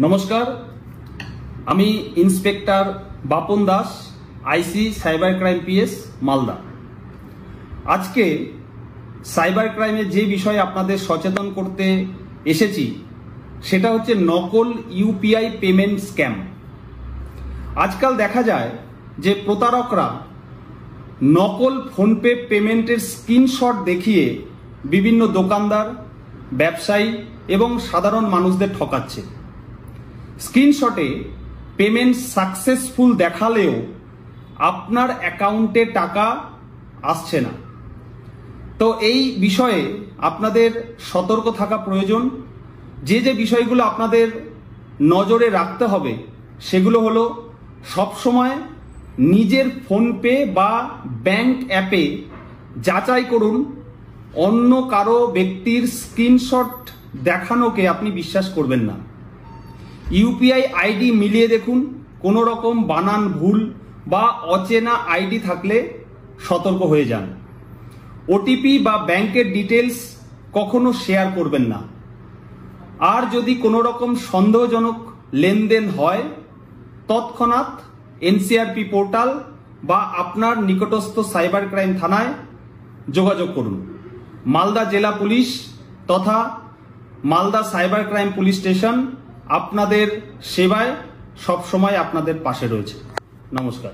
নমস্কার, আমি ইন্সপেক্টর বাপন দাস, আইসি cyber crime PS Malda. আজকে সাইবার ক্রাইমে যে বিষয়ে আপনাদের সচেতন করতে এসেছি সেটা হচ্ছে নকল ইউপিআই পেমেন্ট স্ক্যাম। আজকাল দেখা যায় যে প্রতারকরা নকল ফোনপে পেমেন্টের স্ক্রিনশট দেখিয়ে বিভিন্ন দোকানদার, ব্যবসায়ী এবং সাধারণ মানুষদের ঠকাচ্ছে। স্ক্রিনশটে পেমেন্ট সাকসেসফুল দেখালেও আপনার অ্যাকাউন্টে টাকা আসছে না। তো এই বিষয়ে আপনাদের সতর্ক থাকা প্রয়োজন। যে যে বিষয়গুলো আপনাদের নজরে রাখতে হবে সেগুলো হলো, সবসময় নিজের ফোনপে বা ব্যাংক অ্যাপে যাচাই করুন, অন্য কারো ব্যক্তির স্ক্রিনশট দেখানোকে আপনি বিশ্বাস করবেন না। ইউপিআই আইডি মিলিয়ে দেখুন, কোনো রকম বানান ভুল বা অচেনা আইডি থাকলে সতর্ক হয়ে যান। ওটিপি বা ব্যাংকের ডিটেলস কখনো শেয়ার করবেন না। আর যদি কোনো রকম সন্দেহজনক লেনদেন হয় তৎক্ষণাৎ এনসিআরপি পোর্টাল বা আপনার নিকটস্থ সাইবার ক্রাইম থানায় যোগাযোগ করুন। মালদা জেলা পুলিশ তথা Malda cyber crime police station আপনাদের সেবায় সবসময় আপনাদের পাশে রয়েছে। নমস্কার।